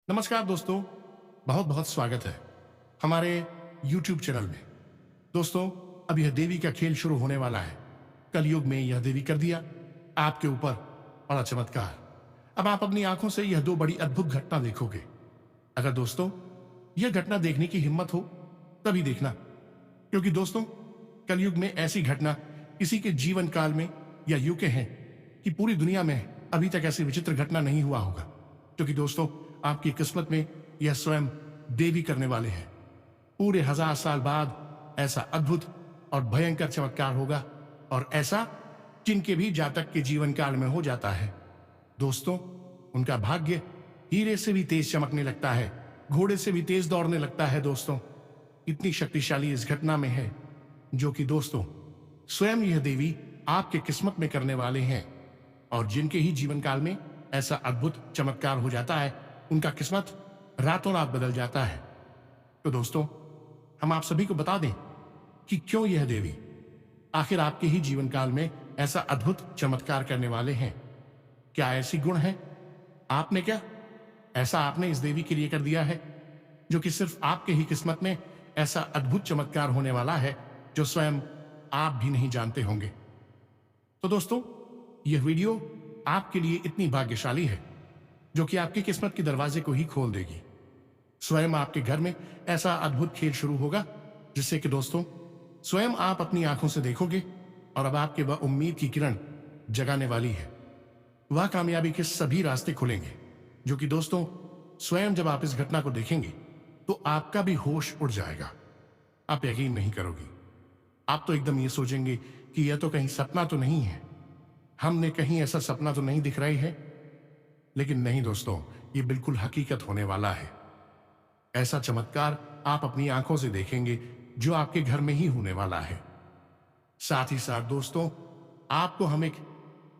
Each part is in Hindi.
नमस्कार दोस्तों, बहुत बहुत स्वागत है हमारे YouTube चैनल में। दोस्तों, अब यह देवी का खेल शुरू होने वाला है। कलयुग में यह देवी कर दिया आपके ऊपर बड़ा चमत्कार। अब आप अपनी आंखों से यह दो बड़ी अद्भुत घटना देखोगे। अगर दोस्तों यह घटना देखने की हिम्मत हो तभी देखना, क्योंकि दोस्तों कलयुग में ऐसी घटना किसी के जीवन काल में या यूं कहें कि पूरी दुनिया में अभी तक ऐसी विचित्र घटना नहीं हुआ होगा। क्योंकि दोस्तों आपकी किस्मत में यह स्वयं देवी करने वाले हैं। पूरे 1000 साल बाद ऐसा अद्भुत और भयंकर चमत्कार होगा, और ऐसा जिनके भी जातक के जीवन काल में हो जाता है। दोस्तों उनका भाग्य हीरे से भी तेज चमकने लगता है, घोड़े से भी तेज दौड़ने लगता है। दोस्तों इतनी शक्तिशाली इस घटना में है, जो कि दोस्तों स्वयं यह देवी आपके किस्मत में करने वाले हैं। और जिनके ही जीवन काल में ऐसा अद्भुत चमत्कार हो जाता है, उनका किस्मत रातों रात बदल जाता है। तो दोस्तों हम आप सभी को बता दें कि क्यों यह देवी आखिर आपके ही जीवन काल में ऐसा अद्भुत चमत्कार करने वाले हैं। क्या ऐसी गुण है आपने, क्या ऐसा आपने इस देवी के लिए कर दिया है, जो कि सिर्फ आपके ही किस्मत में ऐसा अद्भुत चमत्कार होने वाला है, जो स्वयं आप भी नहीं जानते होंगे। तो दोस्तों यह वीडियो आपके लिए इतनी भाग्यशाली है, जो कि आपकी किस्मत के दरवाजे को ही खोल देगी। स्वयं आपके घर में ऐसा अद्भुत खेल शुरू होगा, जिससे कि दोस्तों स्वयं आप अपनी आंखों से देखोगे, और अब आपके वह उम्मीद की किरण जगाने वाली है। वह कामयाबी के सभी रास्ते खुलेंगे, जो कि दोस्तों स्वयं जब आप इस घटना को देखेंगे तो आपका भी होश उड़ जाएगा। आप यकीन नहीं करोगे, आप तो एकदम ये सोचेंगे कि यह तो कहीं सपना तो नहीं है, हमने कहीं ऐसा सपना तो नहीं दिख रही है। लेकिन नहीं दोस्तों, ये बिल्कुल हकीकत होने वाला है। ऐसा चमत्कार आप अपनी आंखों से देखेंगे, जो आपके घर में ही होने वाला है। साथ ही साथ दोस्तों आपको हम एक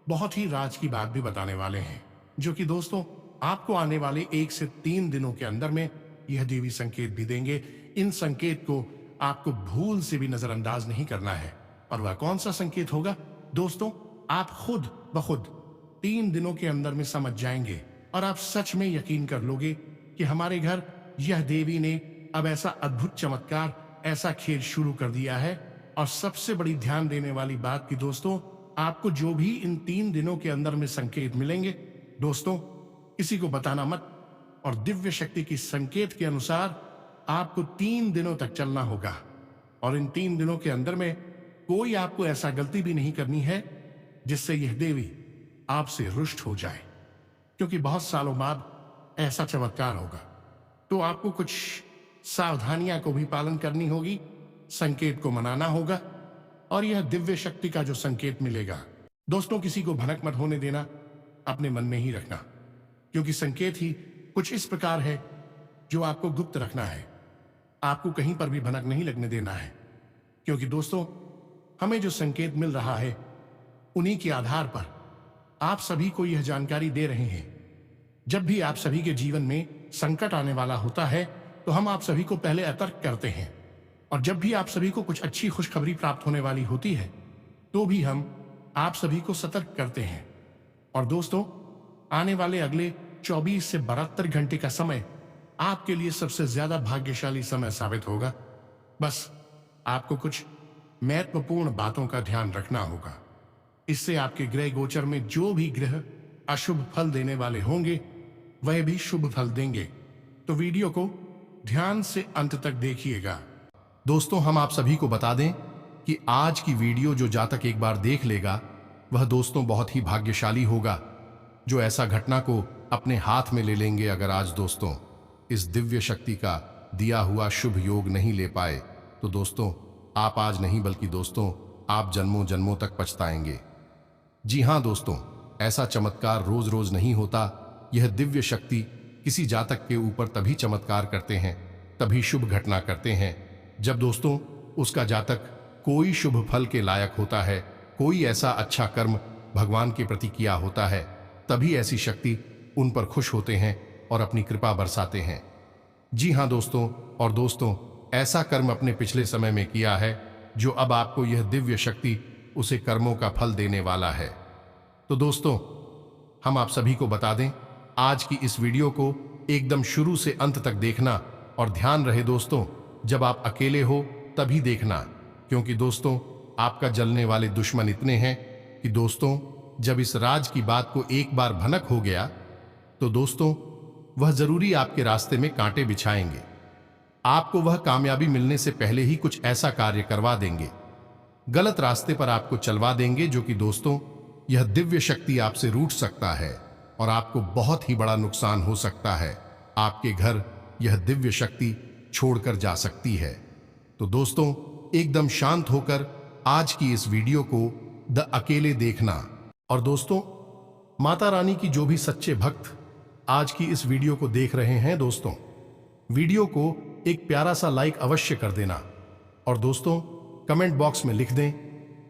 बहुत ही राज की बात भी बताने वाले हैं, जो कि दोस्तों आपको आने वाले 1 से 3 दिनों के अंदर में यह देवी संकेत भी देंगे। इन संकेत को आपको भूल से भी नजरअंदाज नहीं करना है। और वह कौन सा संकेत होगा दोस्तों, आप खुद ब खुद 3 दिनों के अंदर में समझ जाएंगे, और आप सच में यकीन कर लोगे कि हमारे घर यह देवी ने अब ऐसा अद्भुत चमत्कार, ऐसा खेल शुरू कर दिया है। और सबसे बड़ी ध्यान देने वाली बात कि दोस्तों आपको जो भी इन 3 दिनों के अंदर में संकेत मिलेंगे, दोस्तों किसी को बताना मत। और दिव्य शक्ति की संकेत के अनुसार आपको 3 दिनों तक चलना होगा, और इन 3 दिनों के अंदर में कोई आपको ऐसा गलती भी नहीं करनी है जिससे यह देवी आपसे रुष्ट हो जाए। क्योंकि बहुत सालों बाद ऐसा चमत्कार होगा, तो आपको कुछ सावधानियां को भी पालन करनी होगी, संकेत को मनाना होगा, और यह दिव्य शक्ति का जो संकेत मिलेगा दोस्तों, किसी को भनक मत होने देना, अपने मन में ही रखना। क्योंकि संकेत ही कुछ इस प्रकार है जो आपको गुप्त रखना है, आपको कहीं पर भी भनक नहीं लगने देना है। क्योंकि दोस्तों हमें जो संकेत मिल रहा है, उन्हीं के आधार पर आप सभी को यह जानकारी दे रहे हैं। जब भी आप सभी के जीवन में संकट आने वाला होता है, तो हम आप सभी को पहले अतर्क करते हैं, और जब भी आप सभी को कुछ अच्छी खुशखबरी प्राप्त होने वाली होती है, तो भी हम आप सभी को सतर्क करते हैं। और दोस्तों आने वाले अगले 24 से 72 घंटे का समय आपके लिए सबसे ज्यादा भाग्यशाली समय साबित होगा। बस आपको कुछ महत्वपूर्ण बातों का ध्यान रखना होगा। इससे आपके ग्रह गोचर में जो भी ग्रह अशुभ फल देने वाले होंगे, वह भी शुभ फल देंगे। तो वीडियो को ध्यान से अंत तक देखिएगा। दोस्तों हम आप सभी को बता दें कि आज की वीडियो जो जातक एक बार देख लेगा, वह दोस्तों बहुत ही भाग्यशाली होगा, जो ऐसा घटना को अपने हाथ में ले लेंगे। अगर आज दोस्तों इस दिव्य शक्ति का दिया हुआ शुभ योग नहीं ले पाए, तो दोस्तों आप आज नहीं बल्कि दोस्तों आप जन्मों जन्मों तक पछताएंगे। जी हां दोस्तों, ऐसा चमत्कार रोज रोज नहीं होता। यह दिव्य शक्ति किसी जातक के ऊपर तभी चमत्कार करते हैं, तभी शुभ घटना करते हैं, जब दोस्तों उसका जातक कोई शुभ फल के लायक होता है, कोई ऐसा अच्छा कर्म भगवान के प्रति किया होता है, तभी ऐसी शक्ति उन पर खुश होते हैं और अपनी कृपा बरसाते हैं। जी हां दोस्तों, और दोस्तों ऐसा कर्म अपने पिछले समय में किया है, जो अब आपको यह दिव्य शक्ति उसे कर्मों का फल देने वाला है। तो दोस्तों हम आप सभी को बता दें, आज की इस वीडियो को एकदम शुरू से अंत तक देखना। और ध्यान रहे दोस्तों, जब आप अकेले हो तभी देखना, क्योंकि दोस्तों आपका जलने वाले दुश्मन इतने हैं कि दोस्तों जब इस राज की बात को एक बार भनक हो गया तो दोस्तों वह जरूरी आपके रास्ते में कांटे बिछाएंगे। आपको वह कामयाबी मिलने से पहले ही कुछ ऐसा कार्य करवा देंगे, गलत रास्ते पर आपको चलवा देंगे, जो कि दोस्तों यह दिव्य शक्ति आपसे रूठ सकता है और आपको बहुत ही बड़ा नुकसान हो सकता है। आपके घर यह दिव्य शक्ति छोड़कर जा सकती है। तो दोस्तों एकदम शांत होकर आज की इस वीडियो को द अकेले देखना। और दोस्तों माता रानी की जो भी सच्चे भक्त आज की इस वीडियो को देख रहे हैं दोस्तों, वीडियो को एक प्यारा सा लाइक अवश्य कर देना। और दोस्तों कमेंट बॉक्स में लिख दें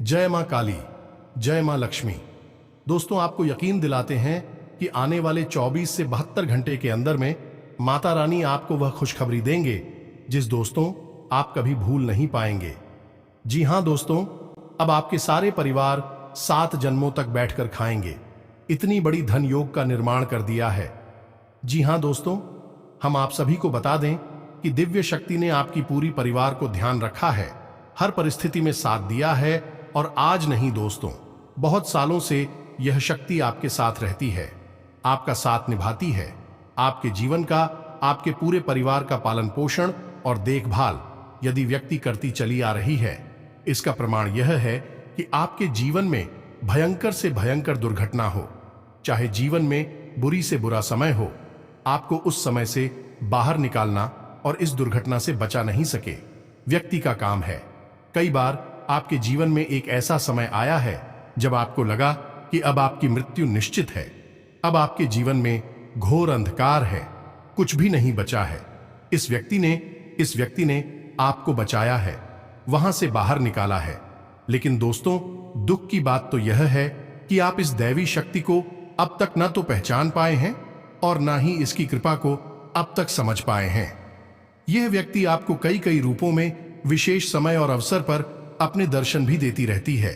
जय मां काली, जय मां लक्ष्मी। दोस्तों आपको यकीन दिलाते हैं कि आने वाले 24 से 72 घंटे के अंदर में माता रानी आपको वह खुशखबरी देंगे जिस दोस्तों आप कभी भूल नहीं पाएंगे। जी हां दोस्तों, अब आपके सारे परिवार 7 जन्मों तक बैठकर खाएंगे। इतनी बड़ी धन योग का निर्माण कर दिया है। जी हां दोस्तों, हम आप सभी को बता दें कि दिव्य शक्ति ने आपकी पूरी परिवार को ध्यान रखा है, हर परिस्थिति में साथ दिया है। और आज नहीं दोस्तों, बहुत सालों से यह शक्ति आपके साथ रहती है, आपका साथ निभाती है। आपके जीवन का, आपके पूरे परिवार का पालन पोषण और देखभाल यदि व्यक्ति करती चली आ रही है, इसका प्रमाण यह है कि आपके जीवन में भयंकर से भयंकर दुर्घटना हो, चाहे जीवन में बुरी से बुरा समय हो, आपको उस समय से बाहर निकालना और इस दुर्घटना से बचा नहीं सके व्यक्ति का काम है। कई बार आपके जीवन में एक ऐसा समय आया है जब आपको लगा कि अब आपकी मृत्यु निश्चित है, अब आपके जीवन में घोर अंधकार है, कुछ भी नहीं बचा है। इस व्यक्ति ने आपको बचाया है, वहां से बाहर निकाला है। लेकिन दोस्तों दुख की बात तो यह है कि आप इस दैवी शक्ति को अब तक न तो पहचान पाए हैं और ना ही इसकी कृपा को अब तक समझ पाए हैं। यह व्यक्ति आपको कई कई रूपों में विशेष समय और अवसर पर अपने दर्शन भी देती रहती है।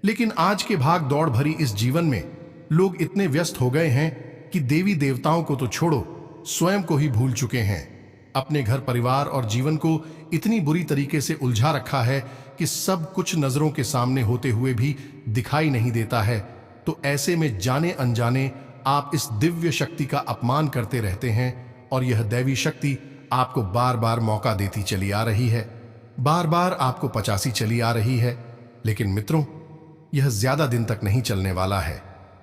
लेकिन आज के भाग दौड़ भरी इस जीवन में लोग इतने व्यस्त हो गए हैं कि देवी देवताओं को तो छोड़ो, स्वयं को ही भूल चुके हैं। अपने घर परिवार और जीवन को इतनी बुरी तरीके से उलझा रखा है कि सब कुछ नजरों के सामने होते हुए भी दिखाई नहीं देता है। तो ऐसे में जाने अनजाने आप इस दिव्य शक्ति का अपमान करते रहते हैं और यह दैवी शक्ति आपको बार बार मौका देती चली आ रही है, बार बार आपको पचासी चली आ रही है। लेकिन मित्रों यह ज्यादा दिन तक नहीं चलने वाला है।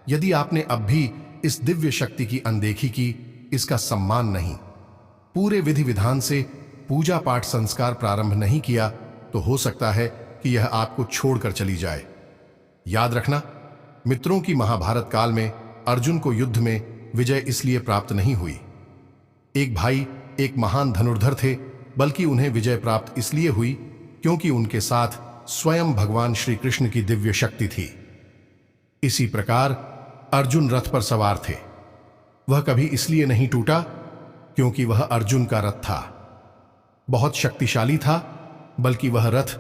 यदि आपने अब भी इस दिव्य शक्ति की अनदेखी की, इसका सम्मान नहीं, पूरे विधि विधान से पूजा पाठ संस्कार प्रारंभ नहीं किया, तो हो सकता है कि यह आपको छोड़कर चली जाए। याद रखना मित्रों की महाभारत काल में अर्जुन को युद्ध में विजय इसलिए प्राप्त नहीं हुई, एक भाई एक महान धनुर्धर थे, बल्कि उन्हें विजय प्राप्त इसलिए हुई क्योंकि उनके साथ स्वयं भगवान श्री कृष्ण की दिव्य शक्ति थी। इसी प्रकार अर्जुन रथ पर सवार थे। वह कभी इसलिए नहीं टूटा क्योंकि वह अर्जुन का रथ था, बहुत शक्तिशाली था, बल्कि वह रथ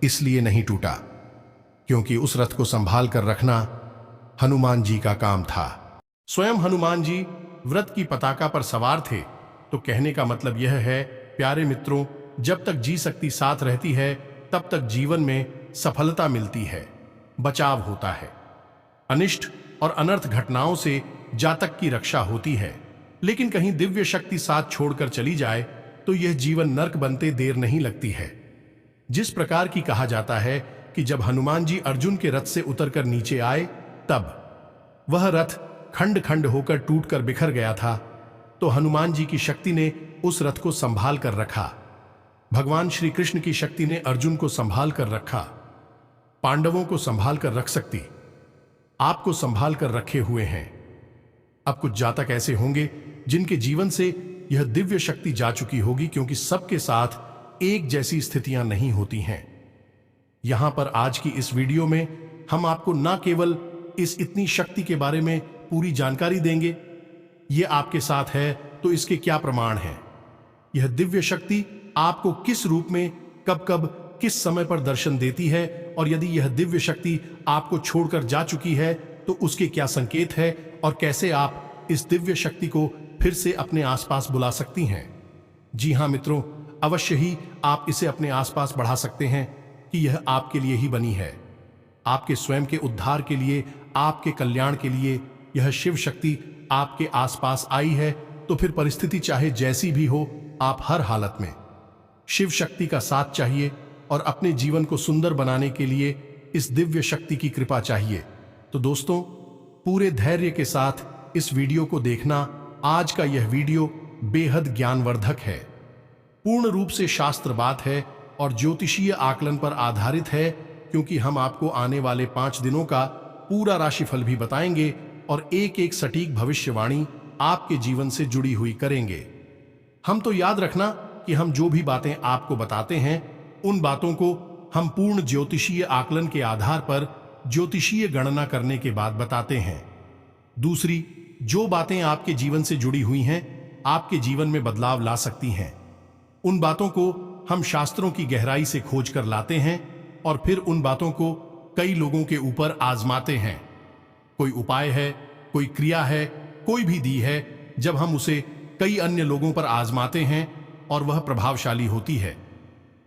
इसलिए नहीं टूटा क्योंकि उस रथ को संभाल कर रखना हनुमान जी का काम था। स्वयं हनुमान जी व्रत की पताका पर सवार थे। तो कहने का मतलब यह है प्यारे मित्रों, जब तक जी शक्ति साथ रहती है तब तक जीवन में सफलता मिलती है, बचाव होता है, अनिष्ट और अनर्थ घटनाओं से जातक की रक्षा होती है। लेकिन कहीं दिव्य शक्ति साथ छोड़कर चली जाए तो यह जीवन नर्क बनते देर नहीं लगती है। जिस प्रकार की कहा जाता है कि जब हनुमान जी अर्जुन के रथ से उतरकर नीचे आए तब वह रथ खंड खंड होकर टूटकर बिखर गया था, तो हनुमान जी की शक्ति ने उस रथ को संभाल कर रखा। भगवान श्री कृष्ण की शक्ति ने अर्जुन को संभाल कर रखा। पांडवों को संभाल कर रख सकती, आपको संभाल कर रखे हुए हैं। अब कुछ जातक ऐसे होंगे जिनके जीवन से यह दिव्य शक्ति जा चुकी होगी, क्योंकि सबके साथ एक जैसी स्थितियां नहीं होती हैं। यहां पर आज की इस वीडियो में हम आपको न केवल इस इतनी शक्ति के बारे में पूरी जानकारी देंगे, यह आपके साथ है तो इसके क्या प्रमाण हैं, यह दिव्य शक्ति आपको किस रूप में कब कब किस समय पर दर्शन देती है, और यदि यह दिव्य शक्ति आपको छोड़कर जा चुकी है तो उसके क्या संकेत है, और कैसे आप इस दिव्य शक्ति को फिर से अपने आसपास बुला सकती हैं। जी हाँ मित्रों, अवश्य ही आप इसे अपने आसपास बढ़ा सकते हैं कि यह आपके लिए ही बनी है। आपके स्वयं के उद्धार के लिए, आपके कल्याण के लिए यह शिव शक्ति आपके आसपास आई है। तो फिर परिस्थिति चाहे जैसी भी हो, आप हर हालत में शिव शक्ति का साथ चाहिए और अपने जीवन को सुंदर बनाने के लिए इस दिव्य शक्ति की कृपा चाहिए। तो दोस्तों, पूरे धैर्य के साथ इस वीडियो को देखना। आज का यह वीडियो बेहद ज्ञानवर्धक है, पूर्ण रूप से शास्त्र बात है और ज्योतिषीय आकलन पर आधारित है, क्योंकि हम आपको आने वाले 5 दिनों का पूरा राशिफल भी बताएंगे और एक एक सटीक भविष्यवाणी आपके जीवन से जुड़ी हुई करेंगे। हम तो याद रखना कि हम जो भी बातें आपको बताते हैं, उन बातों को हम पूर्ण ज्योतिषीय आकलन के आधार पर ज्योतिषीय गणना करने के बाद बताते हैं। दूसरी, जो बातें आपके जीवन से जुड़ी हुई हैं, आपके जीवन में बदलाव ला सकती हैं, उन बातों को हम शास्त्रों की गहराई से खोज कर लाते हैं और फिर उन बातों को कई लोगों के ऊपर आजमाते हैं। कोई उपाय है, कोई क्रिया है, कोई भी दी है, जब हम उसे कई अन्य लोगों पर आजमाते हैं और वह प्रभावशाली होती है,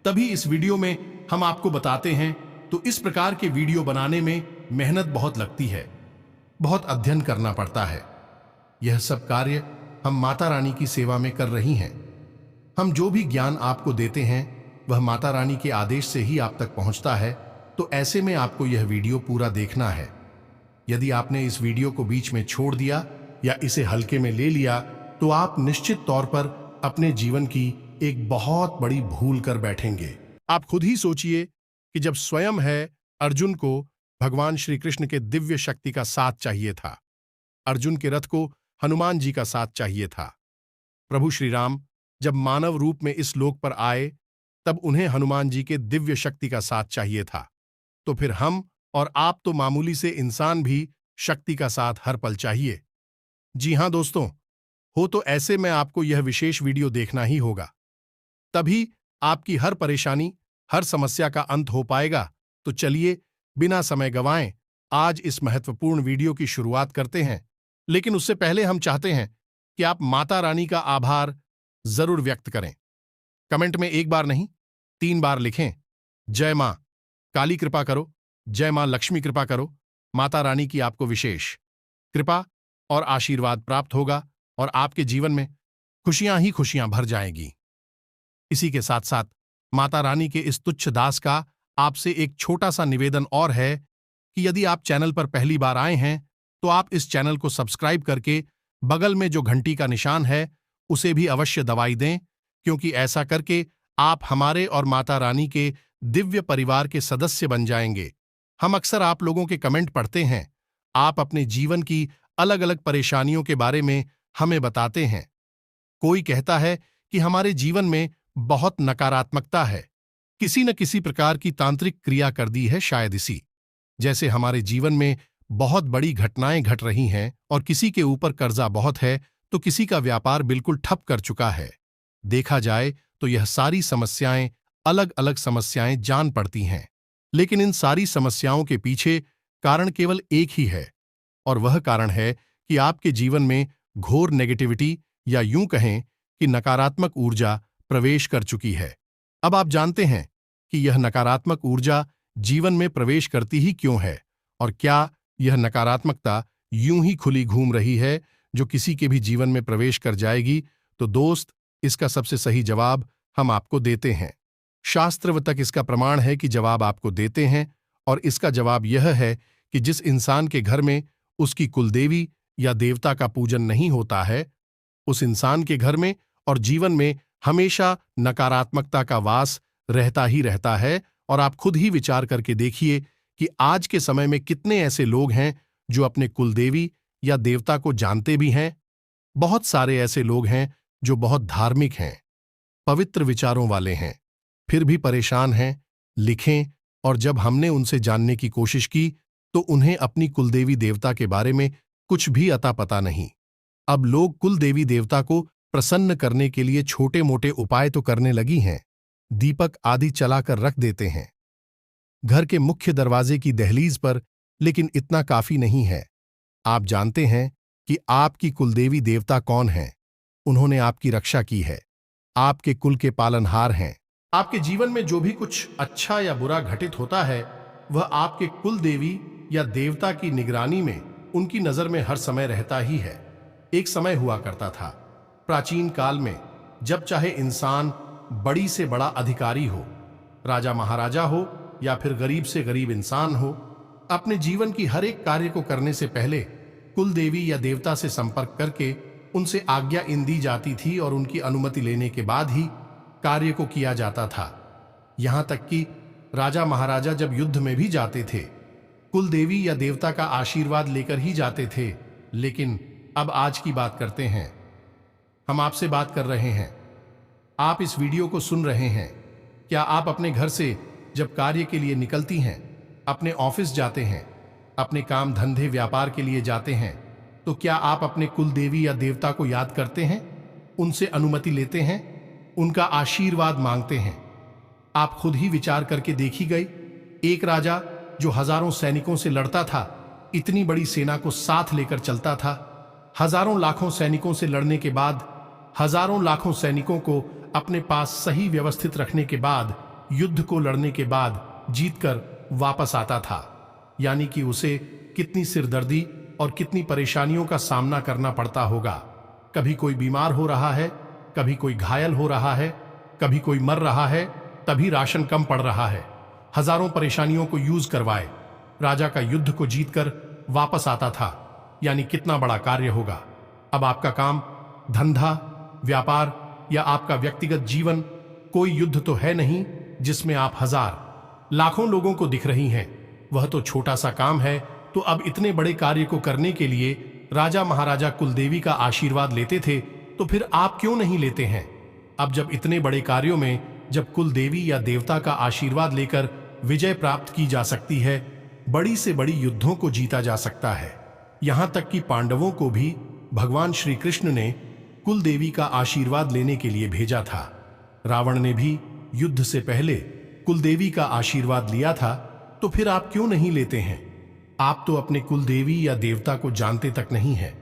तभी इस वीडियो में हम आपको बताते हैं। तो इस प्रकार के वीडियो बनाने में मेहनत बहुत लगती है, बहुत अध्ययन करना पड़ता है। यह सब कार्य हम माता रानी की सेवा में कर रही हैं। हम जो भी ज्ञान आपको देते हैं वह माता रानी के आदेश से ही आप तक पहुंचता है। तो ऐसे में आपको यह वीडियो पूरा देखना है। यदि आपने इस वीडियो को बीच में छोड़ दिया या इसे हल्के में ले लिया, तो आप निश्चित तौर पर अपने जीवन की एक बहुत बड़ी भूल कर बैठेंगे। आप खुद ही सोचिए कि जब स्वयं है अर्जुन को भगवान श्री कृष्ण के दिव्य शक्ति का साथ चाहिए था, अर्जुन के रथ को हनुमान जी का साथ चाहिए था। प्रभु श्री राम जब मानव रूप में इस लोक पर आए, तब उन्हें हनुमान जी के दिव्य शक्ति का साथ चाहिए था। तो फिर हम और आप तो मामूली से इंसान भी शक्ति का साथ हर पल चाहिए। जी हां दोस्तों, हो तो ऐसे में आपको यह विशेष वीडियो देखना ही होगा, तभी आपकी हर परेशानी, हर समस्या का अंत हो पाएगा। तो चलिए बिना समय गंवाएं आज इस महत्वपूर्ण वीडियो की शुरुआत करते हैं। लेकिन उससे पहले हम चाहते हैं कि आप माता रानी का आभार जरूर व्यक्त करें। कमेंट में 1 बार नहीं, 3 बार लिखें। जय मां काली कृपा करो, जय मां लक्ष्मी कृपा करो। माता रानी की आपको विशेष कृपा और आशीर्वाद प्राप्त होगा और आपके जीवन में खुशियां ही खुशियां भर जाएंगी। इसी के साथ साथ माता रानी के इस तुच्छ दास का आपसे एक छोटा सा निवेदन और है कि यदि आप चैनल पर पहली बार आए हैं, तो आप इस चैनल को सब्सक्राइब करके बगल में जो घंटी का निशान है उसे भी अवश्य दबाई दें, क्योंकि ऐसा करके आप हमारे और माता रानी के दिव्य परिवार के सदस्य बन जाएंगे। हम अक्सर आप लोगों के कमेंट पढ़ते हैं, आप अपने जीवन की अलग अलग परेशानियों के बारे में हमें बताते हैं। कोई कहता है कि हमारे जीवन में बहुत नकारात्मकता है, किसी न किसी प्रकार की तांत्रिक क्रिया कर दी है शायद इसी, जैसे हमारे जीवन में बहुत बड़ी घटनाएं घट रही हैं और किसी के ऊपर कर्जा बहुत है तो किसी का व्यापार बिल्कुल ठप कर चुका है। देखा जाए तो यह सारी समस्याएं अलग अलग समस्याएं जान पड़ती हैं, लेकिन इन सारी समस्याओं के पीछे कारण केवल एक ही है, और वह कारण है कि आपके जीवन में घोर नेगेटिविटी या यूं कहें कि नकारात्मक ऊर्जा प्रवेश कर चुकी है। अब आप जानते हैं कि यह नकारात्मक ऊर्जा जीवन में प्रवेश करती ही क्यों है, और क्या यह नकारात्मकता यूं ही खुली घूम रही है जो किसी के भी जीवन में प्रवेश कर जाएगी। तो दोस्त, इसका सबसे सही जवाब हम आपको देते हैं। शास्त्र तक इसका प्रमाण है कि जवाब आपको देते हैं, और इसका जवाब यह है कि जिस इंसान के घर में उसकी कुलदेवी या देवता का पूजन नहीं होता है, उस इंसान के घर में और जीवन में हमेशा नकारात्मकता का वास रहता ही रहता है। और आप खुद ही विचार करके देखिए कि आज के समय में कितने ऐसे लोग हैं जो अपने कुलदेवी या देवता को जानते भी हैं। बहुत सारे ऐसे लोग हैं जो बहुत धार्मिक हैं, पवित्र विचारों वाले हैं, फिर भी परेशान हैं, लिखें। और जब हमने उनसे जानने की कोशिश की तो उन्हें अपनी कुलदेवी देवता के बारे में कुछ भी अता पता नहीं। अब लोग कुलदेवी देवता को प्रसन्न करने के लिए छोटे मोटे उपाय तो करने लगी हैं, दीपक आदि चलाकर रख देते हैं घर के मुख्य दरवाजे की दहलीज पर, लेकिन इतना काफी नहीं है। आप जानते हैं कि आपकी कुलदेवी देवता कौन है? उन्होंने आपकी रक्षा की है, आपके कुल के पालनहार हैं। आपके जीवन में जो भी कुछ अच्छा या बुरा घटित होता है वह आपके कुल देवी या देवता की निगरानी में, उनकी नजर में हर समय रहता ही है। एक समय हुआ करता था प्राचीन काल में, जब चाहे इंसान बड़ी से बड़ा अधिकारी हो, राजा महाराजा हो या फिर गरीब से गरीब इंसान हो, अपने जीवन की हर एक कार्य को करने से पहले कुल देवी या देवता से संपर्क करके उनसे आज्ञा दी जाती थी और उनकी अनुमति लेने के बाद ही कार्य को किया जाता था। यहां तक कि राजा महाराजा जब युद्ध में भी जाते थे, कुल देवी या देवता का आशीर्वाद लेकर ही जाते थे। लेकिन अब आज की बात करते हैं। हम आपसे बात कर रहे हैं, आप इस वीडियो को सुन रहे हैं। क्या आप अपने घर से जब कार्य के लिए निकलती हैं, अपने ऑफिस जाते हैं, अपने काम धंधे व्यापार के लिए जाते हैं, तो क्या आप अपने कुल देवी या देवता को याद करते हैं, उनसे अनुमति लेते हैं, उनका आशीर्वाद मांगते हैं? आप खुद ही विचार करके देखी गई, एक राजा जो हजारों सैनिकों से लड़ता था, इतनी बड़ी सेना को साथ लेकर चलता था, हजारों लाखों सैनिकों से लड़ने के बाद, हजारों लाखों सैनिकों को अपने पास सही व्यवस्थित रखने के बाद, युद्ध को लड़ने के बाद जीतकर वापस आता था। यानी कि उसे कितनी सिरदर्दी और कितनी परेशानियों का सामना करना पड़ता होगा। कभी कोई बीमार हो रहा है, कभी कोई घायल हो रहा है, कभी कोई मर रहा है, तभी राशन कम पड़ रहा है। हजारों परेशानियों को यूज करवाए राजा का युद्ध को जीतकर वापस आता था। यानी कितना बड़ा कार्य होगा। अब आपका काम धंधा व्यापार या आपका व्यक्तिगत जीवन, कोई युद्ध तो है नहीं जिसमें आप हजार लाखों लोगों को दिख रही हैं। वह तो छोटा सा काम है। तो अब इतने बड़े कार्य को करने के लिए राजा महाराजा कुलदेवी का आशीर्वाद लेते थे, तो फिर आप क्यों नहीं लेते हैं? अब जब इतने बड़े कार्यों में जब कुलदेवी या देवता का आशीर्वाद लेकर विजय प्राप्त की जा सकती है, बड़ी से बड़ी युद्धों को जीता जा सकता है। यहां तक कि पांडवों को भी भगवान श्री कृष्ण ने कुलदेवी का आशीर्वाद लेने के लिए भेजा था। रावण ने भी युद्ध से पहले कुलदेवी का आशीर्वाद लिया था। तो फिर आप क्यों नहीं लेते हैं? आप तो अपने कुलदेवी या देवता को जानते तक नहीं है।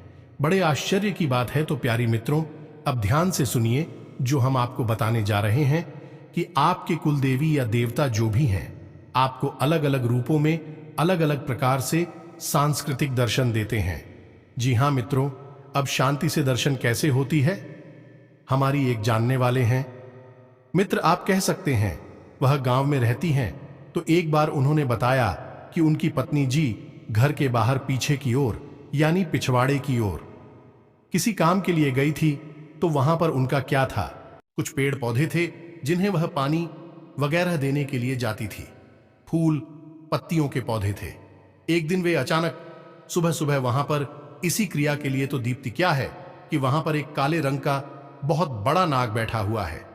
बड़े आश्चर्य की बात है। तो प्यारी मित्रों, अब ध्यान से सुनिए जो हम आपको बताने जा रहे हैं कि आपके कुलदेवी या देवता जो भी हैं, आपको अलग अलग रूपों में अलग अलग प्रकार से सांस्कृतिक दर्शन देते हैं। जी हां मित्रों, अब शांति से दर्शन कैसे होती है, हमारी एक जानने वाले हैं मित्र, आप कह सकते हैं, वह गांव में रहती हैं। तो एक बार उन्होंने बताया कि उनकी पत्नी जी घर के बाहर पीछे की ओर यानी पिछवाड़े की ओर किसी काम के लिए गई थी। तो वहां पर उनका क्या था, कुछ पेड़ पौधे थे जिन्हें वह पानी वगैरह देने के लिए जाती थी। फूल पत्तियों के पौधे थे। एक दिन वे अचानक सुबह सुबह वहां पर इसी क्रिया के लिए, तो दीप्ति क्या है कि वहां पर एक काले रंग का बहुत बड़ा नाग बैठा हुआ है।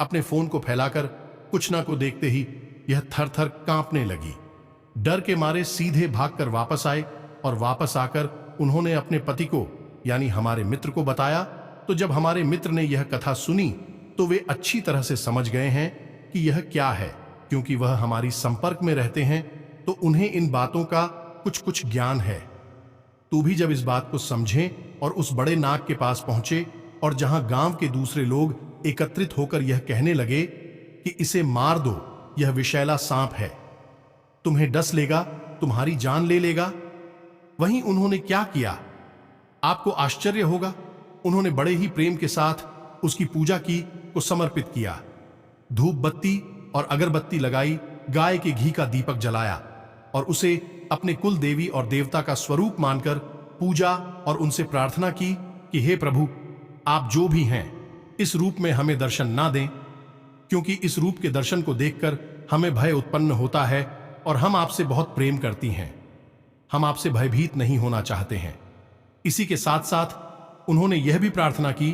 अपने फोन को फैलाकर कुछ ना को देखते ही यह थर थर कांपने लगी। डर के मारे सीधे भागकर वापस आए और वापस आकर उन्होंने अपने पति को यानी हमारे मित्र को बताया। तो जब हमारे मित्र ने यह कथा सुनी तो वे अच्छी तरह से समझ गए हैं कि यह क्या है, क्योंकि वह हमारी संपर्क में रहते हैं तो उन्हें इन बातों का कुछ कुछ ज्ञान है। तू भी जब इस बात को समझे और उस बड़े नाग के पास पहुंचे और जहां गांव के दूसरे लोग एकत्रित होकर यह कहने लगे कि इसे मार दो, यह विषैला सांप है, तुम्हें डस लेगा, तुम्हारी जान ले लेगा, वहीं उन्होंने क्या किया आपको आश्चर्य होगा। उन्होंने बड़े ही प्रेम के साथ उसकी पूजा की, को समर्पित किया। धूप बत्ती और अगरबत्ती लगाई, गाय के घी का दीपक जलाया और उसे अपने कुल देवी और देवता का स्वरूप मानकर पूजा और उनसे प्रार्थना की कि हे प्रभु, आप जो भी हैं इस रूप में हमें दर्शन ना दें, क्योंकि इस रूप के दर्शन को देखकर हमें भय उत्पन्न होता है और हम आपसे बहुत प्रेम करती हैं, हम आपसे भयभीत नहीं होना चाहते हैं। इसी के साथ साथ उन्होंने यह भी प्रार्थना की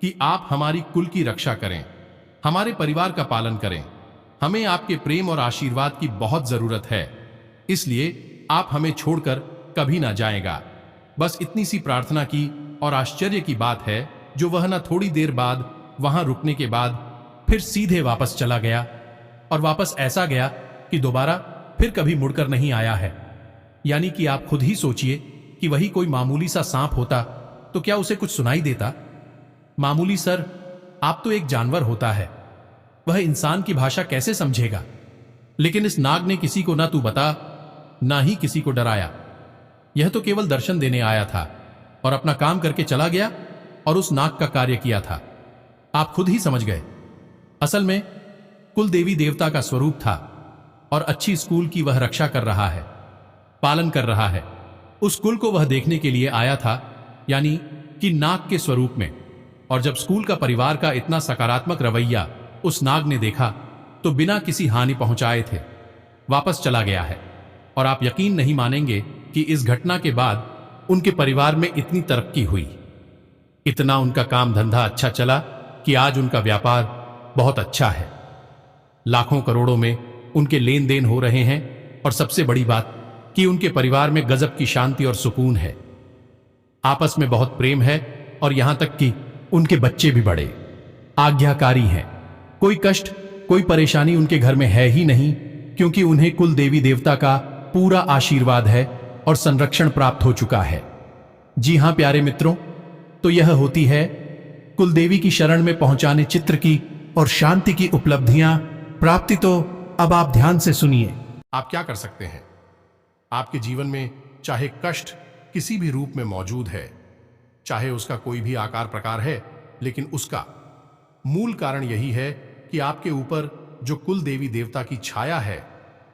कि आप हमारी कुल की रक्षा करें, हमारे परिवार का पालन करें, हमें आपके प्रेम और आशीर्वाद की बहुत जरूरत है, इसलिए आप हमें छोड़कर कभी ना जाएगा। बस इतनी सी प्रार्थना की और आश्चर्य की बात है जो वह न थोड़ी देर बाद वहां रुकने के बाद फिर सीधे वापस चला गया और वापस ऐसा गया कि दोबारा फिर कभी मुड़कर नहीं आया है। यानी कि आप खुद ही सोचिए कि वही कोई मामूली सा सांप होता तो क्या उसे कुछ सुनाई देता? मामूली सर, आप तो एक जानवर होता है, वह इंसान की भाषा कैसे समझेगा? लेकिन इस नाग ने किसी को ना तू बता, ना ही किसी को डराया। यह तो केवल दर्शन देने आया था और अपना काम करके चला गया और उस नाग का कार्य किया था। आप खुद ही समझ गए। असल में कुल देवी देवता का स्वरूप था और अच्छी स्कूल की वह रक्षा कर रहा है, पालन कर रहा है। उस कुल को वह देखने के लिए आया था, यानी कि नाग के स्वरूप में। और जब स्कूल का परिवार का इतना सकारात्मक रवैया उस नाग ने देखा तो बिना किसी हानि पहुंचाए थे वापस चला गया है। और आप यकीन नहीं मानेंगे कि इस घटना के बाद उनके परिवार में इतनी तरक्की हुई, इतना उनका काम धंधा अच्छा चला कि आज उनका व्यापार बहुत अच्छा है। लाखों करोड़ों में उनके लेन देन हो रहे हैं और सबसे बड़ी बात कि उनके परिवार में गजब की शांति और सुकून है। आपस में बहुत प्रेम है और यहां तक कि उनके बच्चे भी बड़े आज्ञाकारी हैं। कोई कष्ट, कोई परेशानी उनके घर में है ही नहीं, क्योंकि उन्हें कुल देवी देवता का पूरा आशीर्वाद है और संरक्षण प्राप्त हो चुका है। जी हां प्यारे मित्रों, तो यह होती है कुल देवी की शरण में पहुंचाने चित्र की और शांति की उपलब्धियां प्राप्ति। तो अब आप ध्यान से सुनिए। आप क्या कर सकते हैं? आपके जीवन में चाहे कष्ट किसी भी रूप में मौजूद है, चाहे उसका कोई भी आकार प्रकार है, लेकिन उसका मूल कारण यही है कि आपके ऊपर जो कुल देवी देवता की छाया है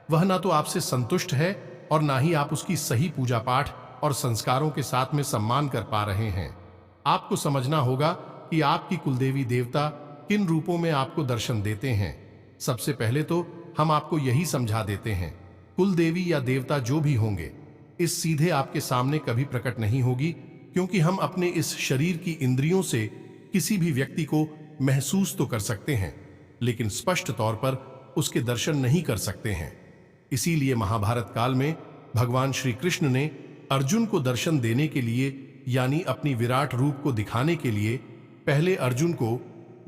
वह ना तो आपसे संतुष्ट है और ना ही आप उसकी सही पूजा पाठ और संस्कारों के साथ में सम्मान कर पा रहे हैं। आपको समझना होगा कि आपकी कुलदेवी देवता किन रूपों में आपको दर्शन देते हैं। सबसे पहले तो हम आपको यही समझा देते हैं, कुल देवी या देवता जो भी होंगे, इस सीधे आपके सामने कभी प्रकट नहीं होगी, क्योंकि हम अपने इस शरीर की इंद्रियों से किसी भी व्यक्ति को महसूस तो कर सकते हैं, लेकिन स्पष्ट तौर पर उसके दर्शन नहीं कर सकते हैं। इसीलिए महाभारत काल में भगवान श्री कृष्ण ने अर्जुन को दर्शन देने के लिए, यानी अपनी विराट रूप को दिखाने के लिए, पहले अर्जुन को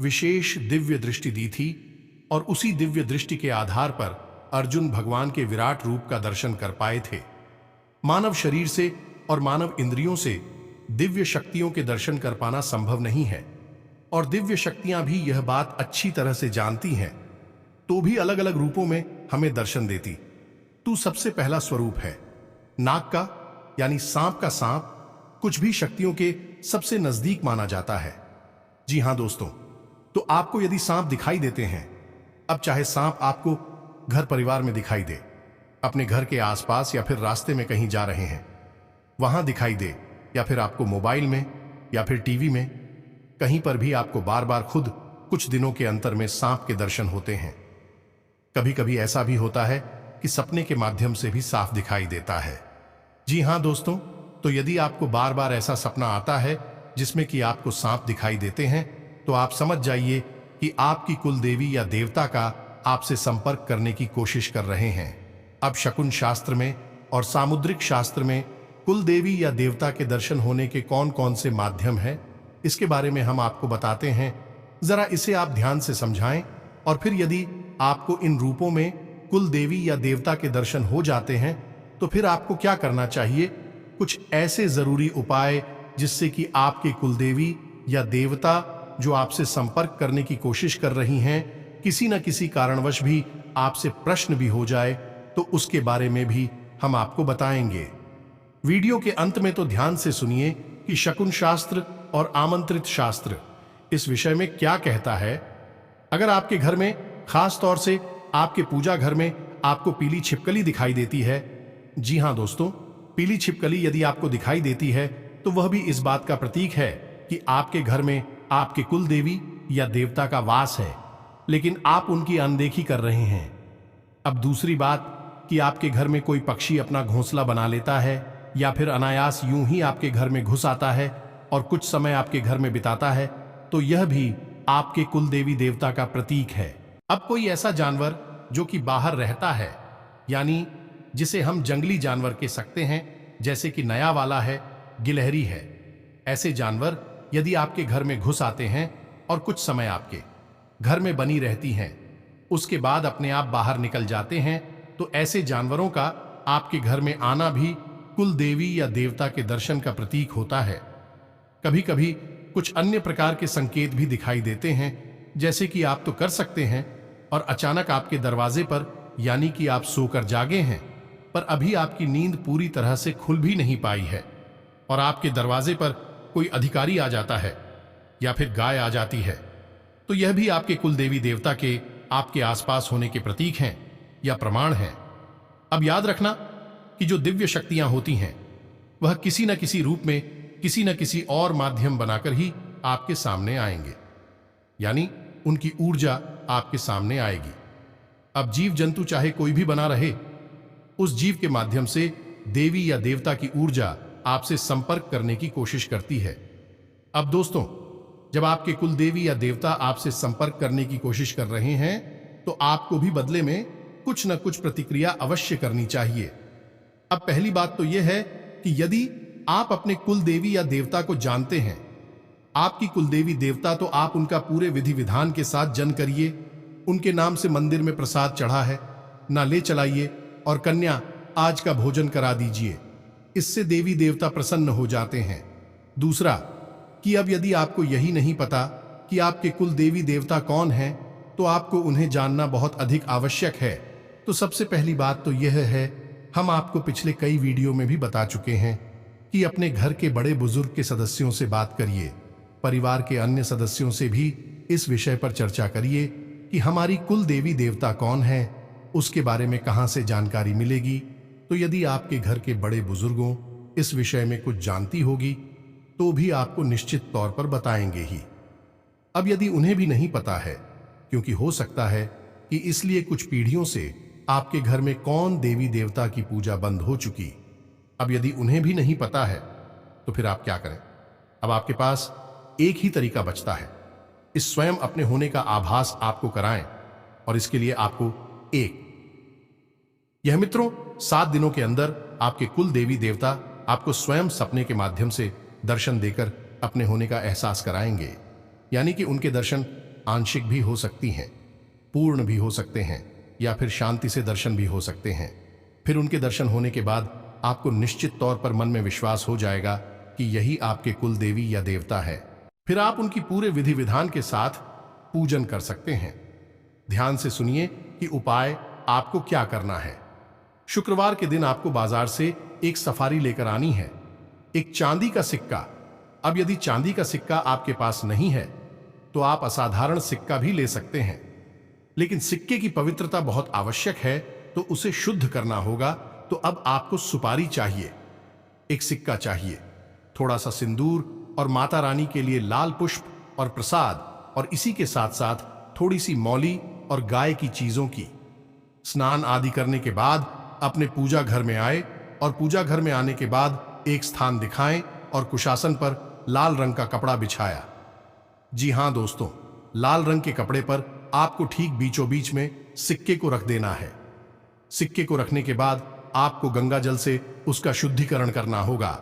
विशेष दिव्य दृष्टि दी थी और उसी दिव्य दृष्टि के आधार पर अर्जुन भगवान के विराट रूप का दर्शन कर पाए थे। मानव शरीर से और मानव इंद्रियों से दिव्य शक्तियों के दर्शन कर पाना संभव नहीं है, और दिव्य शक्तियां भी यह बात अच्छी तरह से जानती हैं, तो भी अलग अलग रूपों में हमें दर्शन देती। तू सबसे पहला स्वरूप है नाग का, यानी सांप का सांप कुछ भी शक्तियों के सबसे नजदीक माना जाता है। जी हां दोस्तों, तो आपको यदि सांप दिखाई देते हैं, अब चाहे सांप आपको घर परिवार में दिखाई दे, अपने घर के आसपास या फिर रास्ते में कहीं जा रहे हैं वहां दिखाई दे, या फिर आपको मोबाइल में या फिर टीवी में, कहीं पर भी आपको बार बार खुद कुछ दिनों के अंतर में सांप के दर्शन होते हैं। कभी कभी ऐसा भी होता है कि सपने के माध्यम से भी साफ दिखाई देता है। जी हां दोस्तों, तो यदि आपको बार बार ऐसा सपना आता है जिसमें कि आपको सांप दिखाई देते हैं, तो आप समझ जाइए कि आपकी कुल देवी या देवता का आपसे संपर्क करने की कोशिश कर रहे हैं। अब शकुन शास्त्र में और सामुद्रिक शास्त्र में कुल देवी या देवता के दर्शन होने के कौन कौन से माध्यम हैं, इसके बारे में हम आपको बताते हैं। जरा इसे आप ध्यान से समझाएं, और फिर यदि आपको इन रूपों में कुल देवी या देवता के दर्शन हो जाते हैं तो फिर आपको क्या करना चाहिए। कुछ ऐसे जरूरी उपाय जिससे कि आपके कुल देवी या देवता जो आपसे संपर्क करने की कोशिश कर रही हैं, किसी न किसी कारणवश भी आपसे प्रश्न भी हो जाए, तो उसके बारे में भी हम आपको बताएंगे। वीडियो के अंत में तो ध्यान से सुनिए कि शकुन शास्त्र और आमंत्रित शास्त्र इस विषय में क्या कहता है। अगर आपके घर में, खास तौर से आपके पूजा घर में, आपको पीली छिपकली दिखाई देती है, जी हां दोस्तों, पीली छिपकली यदि आपको दिखाई देती है तो वह भी इस बात का प्रतीक है कि आपके घर में आपके कुल देवी या देवता का वास है, लेकिन आप उनकी अनदेखी कर रहे हैं। अब दूसरी बात कि आपके घर में कोई पक्षी अपना घोंसला बना लेता है या फिर अनायास यूं ही आपके घर में घुस आता है और कुछ समय आपके घर में बिताता है, तो यह भी आपके कुल देवी देवता का प्रतीक है। अब कोई ऐसा जानवर जो कि बाहर रहता है, यानी जिसे हम जंगली जानवर कह सकते हैं, जैसे कि नया वाला है, गिलहरी है, ऐसे जानवर यदि आपके घर में घुस आते हैं और कुछ समय आपके घर में बनी रहती हैं, उसके बाद अपने आप बाहर निकल जाते हैं, तो ऐसे जानवरों का आपके घर में आना भी कुल देवी या देवता के दर्शन का प्रतीक होता है। कभी कभी कुछ अन्य प्रकार के संकेत भी दिखाई देते हैं, जैसे कि आप तो कर सकते हैं और अचानक आपके दरवाजे पर, यानी कि आप सोकर जागे हैं पर अभी आपकी नींद पूरी तरह से खुल भी नहीं पाई है और आपके दरवाजे पर कोई अधिकारी आ जाता है या फिर गाय आ जाती है, तो यह भी आपके कुल देवी देवता के आपके आसपास होने के प्रतीक हैं या प्रमाण हैं। अब याद रखना कि जो दिव्य शक्तियां होती हैं वह किसी न किसी रूप में, किसी न किसी और माध्यम बनाकर ही आपके सामने आएंगे, यानी उनकी ऊर्जा आपके सामने आएगी। अब जीव जंतु चाहे कोई भी बना रहे, उस जीव के माध्यम से देवी या देवता की ऊर्जा आपसे संपर्क करने की कोशिश करती है। अब दोस्तों, जब आपके कुल देवी या देवता आपसे संपर्क करने की कोशिश कर रहे हैं तो आपको भी बदले में कुछ न कुछ प्रतिक्रिया अवश्य करनी चाहिए। अब पहली बात तो यह है कि यदि आप अपने कुल देवी या देवता को जानते हैं, आपकी कुल देवी देवता, तो आप उनका पूरे विधि विधान के साथ जन करिए। उनके नाम से मंदिर में प्रसाद चढ़ा है ना ले चलाइए और कन्या आज का भोजन करा दीजिए। इससे देवी देवता प्रसन्न हो जाते हैं। दूसरा कि अब यदि आपको यही नहीं पता कि आपके कुल देवी देवता कौन हैं, तो आपको उन्हें जानना बहुत अधिक आवश्यक है। तो सबसे पहली बात तो यह है, हम आपको पिछले कई वीडियो में भी बता चुके हैं कि अपने घर के बड़े बुजुर्ग के सदस्यों से बात करिए, परिवार के अन्य सदस्यों से भी इस विषय पर चर्चा करिए कि हमारी कुल देवी देवता कौन है, उसके बारे में कहां से जानकारी मिलेगी। तो यदि आपके घर के बड़े बुजुर्गों इस विषय में कुछ जानती होगी तो भी आपको निश्चित तौर पर बताएंगे ही। अब यदि उन्हें भी नहीं पता है, क्योंकि हो सकता है कि इसलिए कुछ पीढ़ियों से आपके घर में कौन देवी देवता की पूजा बंद हो चुकी, अब यदि उन्हें भी नहीं पता है तो फिर आप क्या करें? अब आपके पास एक ही तरीका बचता है, इस स्वयं अपने होने का आभास आपको कराएं। और इसके लिए आपको यह मित्रों 7 दिनों के अंदर आपके कुल देवी देवता आपको स्वयं सपने के माध्यम से दर्शन देकर अपने होने का एहसास कराएंगे। यानी कि उनके दर्शन आंशिक भी हो सकती हैं, पूर्ण भी हो सकते हैं, या फिर शांति से दर्शन भी हो सकते हैं। फिर उनके दर्शन होने के बाद आपको निश्चित तौर पर मन में विश्वास हो जाएगा कि यही आपके कुल देवी या देवता है। फिर आप उनकी पूरे विधि विधान के साथ पूजन कर सकते हैं। ध्यान से सुनिए कि उपाय आपको क्या करना है। शुक्रवार के दिन आपको बाजार से एक सफारी लेकर आनी है, एक चांदी का सिक्का। अब यदि चांदी का सिक्का आपके पास नहीं है तो आप असाधारण सिक्का भी ले सकते हैं, लेकिन सिक्के की पवित्रता बहुत आवश्यक है तो उसे शुद्ध करना होगा। तो अब आपको सुपारी चाहिए, एक सिक्का चाहिए, थोड़ा सा सिंदूर और माता रानी के लिए लाल पुष्प और प्रसाद, और इसी के साथ साथ थोड़ी सी मौली और गाय की चीजों की। स्नान आदि करने के बाद अपने पूजा घर में आए और पूजा घर में आने के बाद एक स्थान दिखाएं और कुशासन पर लाल रंग का कपड़ा बिछाया। जी हां दोस्तों, लाल रंग के कपड़े पर आपको ठीक बीचों बीच में सिक्के को रख देना है। सिक्के को रखने के बाद आपको गंगा जल से उसका शुद्धिकरण करना होगा।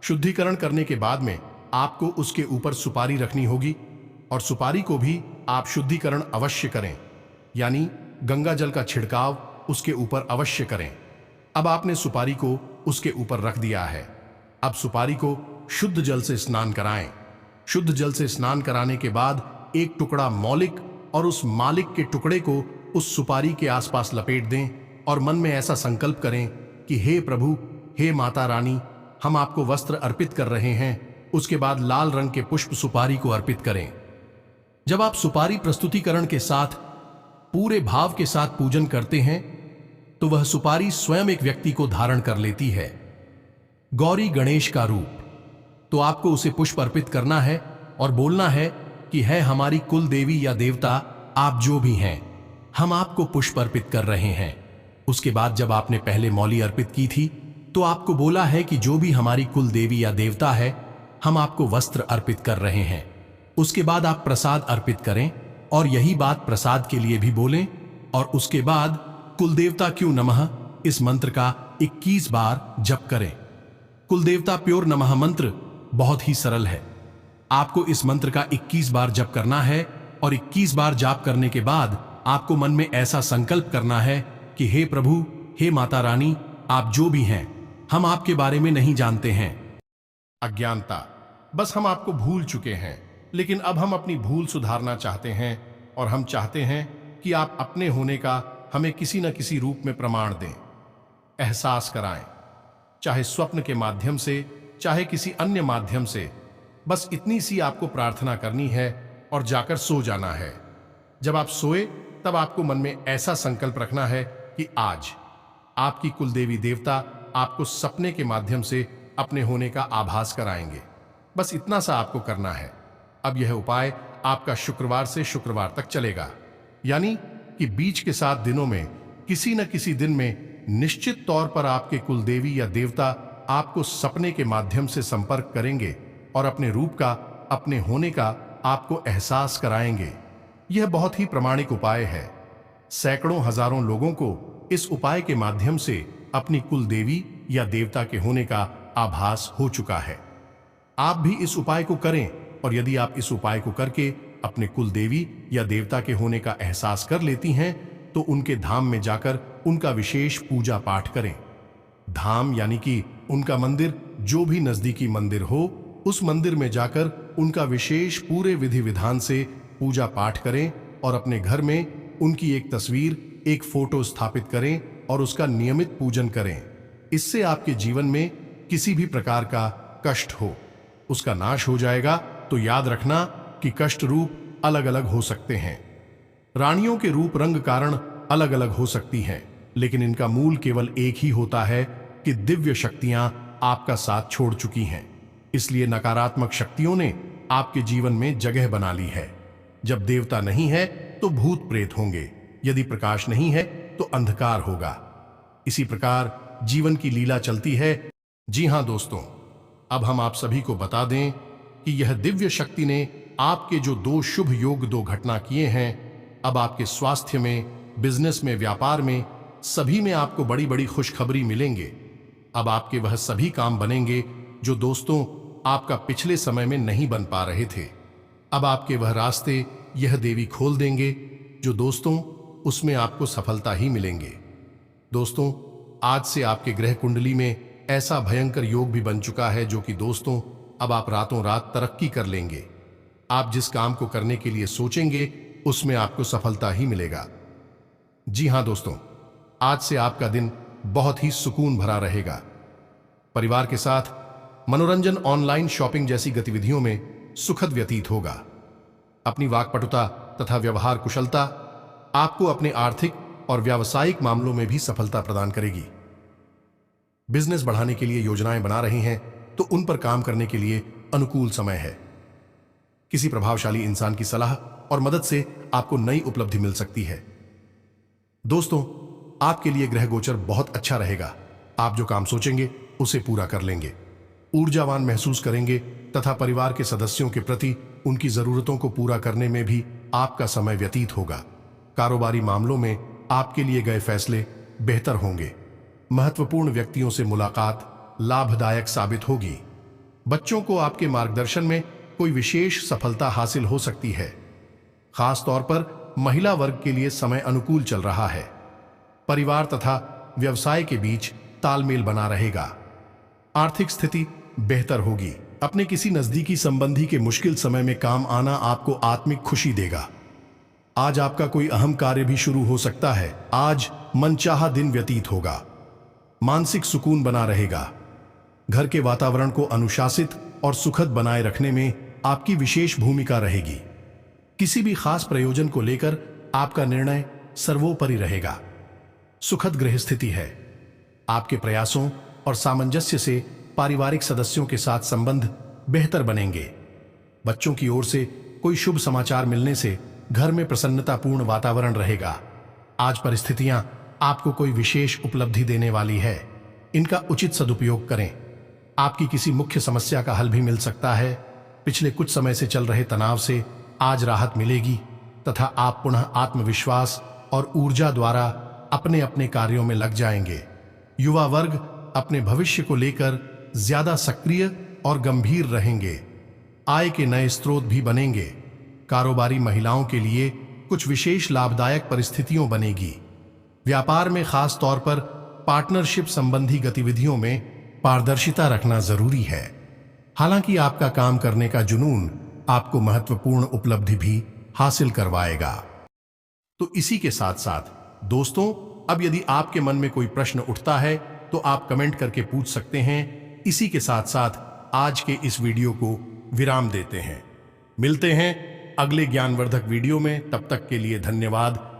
शुद्धिकरण करने के बाद में आपको उसके ऊपर सुपारी रखनी होगी और सुपारी को भी आप शुद्धिकरण अवश्य करें, यानी गंगा जल का छिड़काव उसके ऊपर अवश्य करें। अब आपने सुपारी को उसके ऊपर रख दिया है। अब सुपारी को शुद्ध जल से स्नान कराएं। शुद्ध जल से स्नान कराने के बाद एक टुकड़ा मौलिक और उस मालिक के टुकड़े को उस सुपारी के आसपास लपेट दें और मन में ऐसा संकल्प करें कि हे प्रभु, हे माता रानी, हम आपको वस्त्र अर्पित कर रहे हैं। उसके बाद लाल रंग के पुष्प सुपारी को अर्पित करें। जब आप सुपारी प्रस्तुतिकरण के साथ पूरे भाव के साथ पूजन करते हैं तो वह सुपारी स्वयं एक व्यक्ति को धारण कर लेती है, गौरी गणेश का रूप। तो आपको उसे पुष्प अर्पित करना है और बोलना है कि है हमारी कुल देवी या देवता, आप जो भी हैं, हम आपको पुष्प अर्पित कर रहे हैं। उसके बाद जब आपने पहले मौली अर्पित की थी तो आपको बोला है कि जो भी हमारी कुल देवी या देवता है, हम आपको वस्त्र अर्पित कर रहे हैं। उसके बाद आप प्रसाद अर्पित करें और यही बात प्रसाद के लिए भी बोलें। और उसके बाद कुलदेवता क्यों नमः इस मंत्र का 21 बार जप करें। कुलदेवता प्योर नमः मंत्र बहुत ही सरल है। आपको इस मंत्र का 21 बार जप करना है और 21 बार जाप करने के बाद आपको मन में ऐसा संकल्प करना है कि हे प्रभु, हे माता रानी, आप जो भी हैं, हम आपके बारे में नहीं जानते हैं। अज्ञानता, बस हम आपको भूल चुके हैं, लेकिन अब हम अपनी भूल सुधारना चाहते हैं और हम चाहते हैं कि आप अपने होने का हमें किसी न किसी रूप में प्रमाण दें, एहसास कराएं, चाहे स्वप्न के माध्यम से, चाहे किसी अन्य माध्यम से। बस इतनी सी आपको प्रार्थना करनी है और जाकर सो जाना है। जब आप सोए तब आपको मन में ऐसा संकल्प रखना है कि आज आपकी कुलदेवी देवता आपको सपने के माध्यम से अपने होने का आभास कराएंगे। बस इतना सा आपको करना है। अब यह उपाय आपका शुक्रवार से शुक्रवार तक चलेगा, यानी कि बीच के 7 दिनों में किसी न किसी दिन में निश्चित तौर पर आपके कुलदेवी या देवता आपको सपने के माध्यम से संपर्क करेंगे और अपने रूप का, अपने होने का आपको एहसास कराएंगे। यह बहुत ही प्रामाणिक उपाय है। सैकड़ों हजारों लोगों को इस उपाय के माध्यम से अपनी कुलदेवी या देवता के होने का आभास हो चुका है। आप भी इस उपाय को करें और यदि आप इस उपाय को करके अपने कुलदेवी या देवता के होने का एहसास कर लेती हैं तो उनके धाम में जाकर उनका विशेष पूजा पाठ करें। धाम यानी कि उनका मंदिर, जो भी नजदीकी मंदिर हो, उस मंदिर में जाकर उनका विशेष पूरे विधि विधान से पूजा पाठ करें और अपने घर में उनकी एक तस्वीर, एक फोटो स्थापित करें और उसका नियमित पूजन करें। इससे आपके जीवन में किसी भी प्रकार का कष्ट हो, उसका नाश हो जाएगा। तो याद रखना कि कष्ट रूप अलग अलग हो सकते हैं। रानियों के रूप रंग कारण अलग अलग हो सकती हैं, लेकिन इनका मूल केवल एक ही होता है कि दिव्य शक्तियां आपका साथ छोड़ चुकी हैं। इसलिए नकारात्मक शक्तियों ने आपके जीवन में जगह बना ली है। जब देवता नहीं है तो भूत प्रेत होंगे, यदि प्रकाश नहीं है तो अंधकार होगा। इसी प्रकार जीवन की लीला चलती है। जी हां दोस्तों, अब हम आप सभी को बता दें कि यह दिव्य शक्ति ने आपके जो 2 शुभ योग 2 घटना किए हैं, अब आपके स्वास्थ्य में, बिजनेस में, व्यापार में, सभी में आपको बड़ी बड़ी खुशखबरी मिलेंगे। अब आपके वह सभी काम बनेंगे जो दोस्तों आपका पिछले समय में नहीं बन पा रहे थे। अब आपके वह रास्ते यह देवी खोल देंगे जो दोस्तों उसमें आपको सफलता ही मिलेंगे। दोस्तों, आज से आपके ग्रह कुंडली में ऐसा भयंकर योग भी बन चुका है जो कि दोस्तों अब आप रातों रात तरक्की कर लेंगे। आप जिस काम को करने के लिए सोचेंगे उसमें आपको सफलता ही मिलेगा। जी हां दोस्तों, आज से आपका दिन बहुत ही सुकून भरा रहेगा। परिवार के साथ मनोरंजन, ऑनलाइन शॉपिंग जैसी गतिविधियों में सुखद व्यतीत होगा। अपनी वाक्पटुता तथा व्यवहार कुशलता आपको अपने आर्थिक और व्यावसायिक मामलों में भी सफलता प्रदान करेगी। बिजनेस बढ़ाने के लिए योजनाएं बना रहे हैं तो उन पर काम करने के लिए अनुकूल समय है। किसी प्रभावशाली इंसान की सलाह और मदद से आपको नई उपलब्धि मिल सकती है। दोस्तों, आपके लिए ग्रह गोचर बहुत अच्छा रहेगा। आप जो काम सोचेंगे उसे पूरा कर लेंगे, ऊर्जावान महसूस करेंगे तथा परिवार के सदस्यों के प्रति उनकी जरूरतों को पूरा करने में भी आपका समय व्यतीत होगा। कारोबारी मामलों में आपके लिए गए फैसले बेहतर होंगे। महत्वपूर्ण व्यक्तियों से मुलाकात लाभदायक साबित होगी। बच्चों को आपके मार्गदर्शन में कोई विशेष सफलता हासिल हो सकती है। खास तौर पर महिला वर्ग के लिए समय अनुकूल चल रहा है। परिवार तथा व्यवसाय के बीच तालमेल बना रहेगा। आर्थिक स्थिति बेहतर होगी। अपने किसी नजदीकी संबंधी के मुश्किल समय में काम आना आपको आत्मिक खुशी देगा। आज आपका कोई अहम कार्य भी शुरू हो सकता है। आज मनचाहा दिन व्यतीत होगा। मानसिक सुकून बना रहेगा। घर के वातावरण को अनुशासित और सुखद बनाए रखने में आपकी विशेष भूमिका रहेगी। किसी भी खास प्रयोजन को लेकर आपका निर्णय सर्वोपरि रहेगा। सुखद गृह स्थिति है। आपके प्रयासों और सामंजस्य से पारिवारिक सदस्यों के साथ संबंध बेहतर बनेंगे। बच्चों की ओर से कोई शुभ समाचार मिलने से घर में प्रसन्नतापूर्ण वातावरण रहेगा। आज परिस्थितियां आपको कोई विशेष उपलब्धि देने वाली है। इनका उचित सदुपयोग करें। आपकी किसी मुख्य समस्या का हल भी मिल सकता है। पिछले कुछ समय से चल रहे तनाव से आज राहत मिलेगी तथा आप पुनः आत्मविश्वास और ऊर्जा द्वारा अपने अपने कार्यों में लग जाएंगे। युवा वर्ग अपने भविष्य को लेकर ज्यादा सक्रिय और गंभीर रहेंगे। आय के नए स्रोत भी बनेंगे। कारोबारी महिलाओं के लिए कुछ विशेष लाभदायक परिस्थितियों बनेगी। व्यापार में खास तौर पर पार्टनरशिप संबंधी गतिविधियों में पारदर्शिता रखना जरूरी है। हालांकि आपका काम करने का जुनून आपको महत्वपूर्ण उपलब्धि भी हासिल करवाएगा। तो इसी के साथ साथ दोस्तों, अब यदि आपके मन में कोई प्रश्न उठता है तो आप कमेंट करके पूछ सकते हैं। इसी के साथ साथ आज के इस वीडियो को विराम देते हैं। मिलते हैं अगले ज्ञानवर्धक वीडियो में। तब तक के लिए धन्यवाद।